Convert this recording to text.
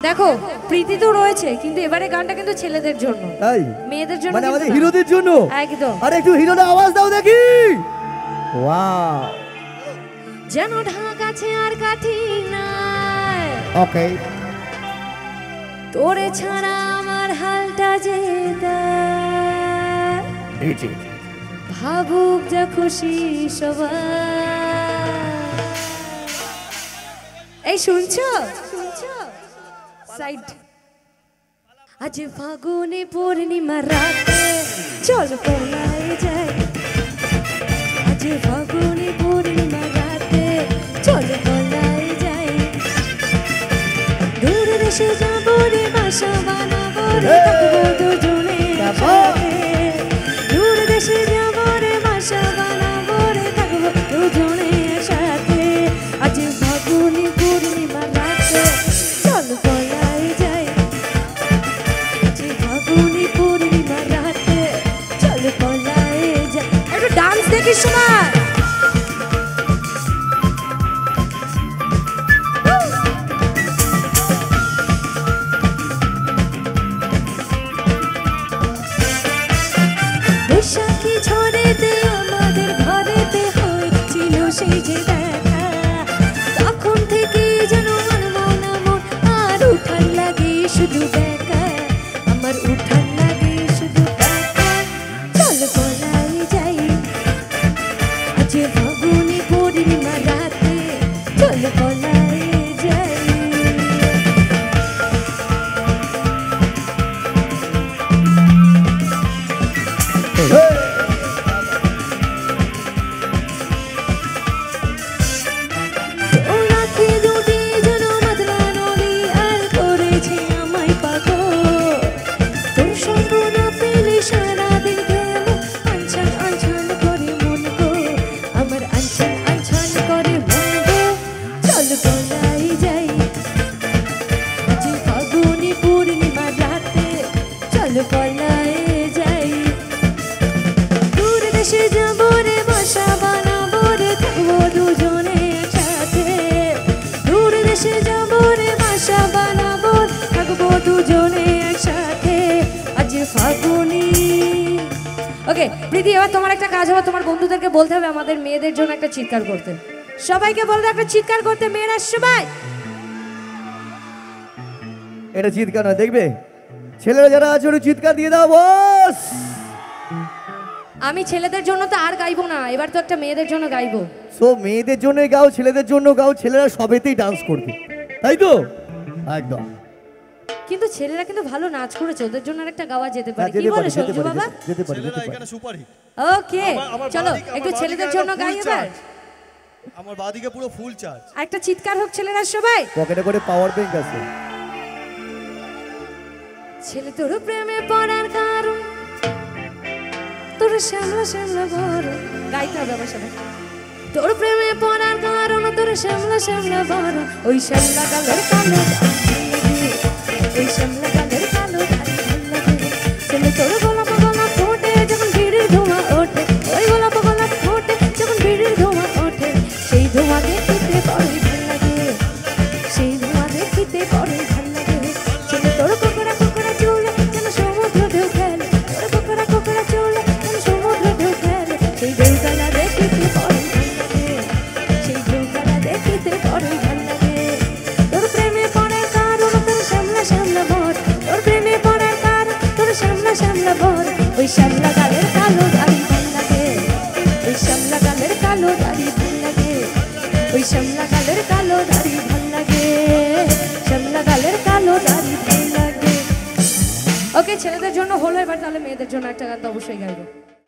দেখো প্রীতি তো রয়েছে কিন্তু এবারে গানটা কিন্তু ছেলেদের জন্য, তাই মেয়েদের জন্য মানে আমাদের হিরোদের জন্য একদম। আরে একটু হিরোর আওয়াজ দাও দেখি। ওয়াও যেন ঢাক আছে আর কাঠি নাই, ওকে তোরে ছাড়া আমার হালটা যে ভাবুক যা খুশি সবাই। এই শুনছো সাইড। আজ ফাগুনে পূর্ণিমা রাতে চল পলাই যাই, আজ ফাগুনে পূর্ণিমা রাতে চল পলাই যাই। দূর দেশে যাবো রে বাসা বানাবো রে থাকবো দুজনে একসাথে। দূর দেশে যাবো রে বাসা বানাবো রে থাকবো দুজনে একসাথে। আজ ফাগুনে পূর্ণিমা রাতে চল পলাই যাই, আজ ফাগুনে পূর্ণিমা রাতে চল পলাই যাই। একটু ডান্স দেখিস সময়। বৈশাখী ঝড়েতে আমাদের ঘরেতে হয়েছিল সেই যে দেখা, তখন থেকে যেন মন আর উঠান লাগে শুধু দেখা, আমার উঠান লাগে শুধু দেখা। চল পলাই যাই, আজ ফাগুনে পূর্ণিমা রাতে চল পলাই যাই। ওকে প্রীতি, এবার তোমার একটা কাজ হবে, তোমার বন্ধুদেরকে বলতে হবে আমাদের মেয়েদের জন্য একটা চিৎকার করতে। সবাইকে বলতে একটা চিৎকার করতে, মেয়েরা সবাই। এটা চিৎকার না, দেখবে ছেলেরা যারা আছে ওরা চিৎকার দিয়ে দাও বস। আমি ছেলেদের জন্য তো আর গাইবো না, এবার তো একটা মেয়েদের জন্য গাইবো। সো মেয়েদের জন্য গাও, ছেলেদের জন্য গাও, ছেলেরা সবেতেই ডান্স করবে, তাই তো? একদম। কিন্তু ছেলেরা কিন্তু ভালো নাচ করেছে, ওদের জন্য আরেকটা গাওয়া যেতে পারে, কি বলে সঞ্জু বাবা? যেতে পারে, ছেলেরা এখানে সুপারহিট। ওকে চলো একটু ছেলেদের জন্য গাই এবার। আমার বাদিকে পুরো ফুল চার্জ। একটা চিৎকার হোক ছেলেরা সবাই। পকেটে করে পাওয়ার ব্যাংক আছে। ছেলে তোর প্রেমে পড়ার কারণ তোর শ্যামলা শ্যামলা বড়, গাইতে হবে আমার সাথে। তোর প্রেমে পড়ার কারণ তোর শ্যামলা শ্যামলা বড়, ওই শ্যামলা কালের কালো, ওই শ্যামলা কালের কালো ছেলে তোর গোলাপ গোলাপ ফোটে যখন ভিড়ের ধোঁয়া ওঠে, ওই গোলাপ গোলাপ ফোটে যখন ভিড়ের ধোঁয়া ওঠে, সেই ধোঁয়া দেখতে বড়ই ভাল লাগে, সেই ধোঁয়া দেখতে বড়ই ভাল লাগে। ছেলে তোর কোকড়া কোকড়া চুলে যেন সমুদ্র ঢেউ খেলে, তোর কোকড়া কোকড়া চুলে যেন সমুদ্র ঢেউ খেলে, সেই ঢেউগুলা দেখতে বড়ই ভাল লাগে, সেই ঢেউগুলা দেখতে বড়ই ভাল লাগে। তোর প্রেমে পড়ার কারণ তোর শ্যামলা শ্যামলা বর, তোর প্রেমে পড়ার কারণ তোর শ্যামলা শ্যামলা বর, ওই শ্যামলা গালের কালো দাড়ি ভাল লাগে, ওই শ্যামলা গালের কালো দাড়ি ভাল লাগে, ওই শ্যামলা গালের কালো দাড়ি ভাল লাগে, শ্যামলা গালের কালো দাড়ি ভাল লাগে। ওকে ছেলেদের জন্য হলো, এবার তাহলে মেয়েদের জন্য একটা গান তো অবশ্যই গাইবো।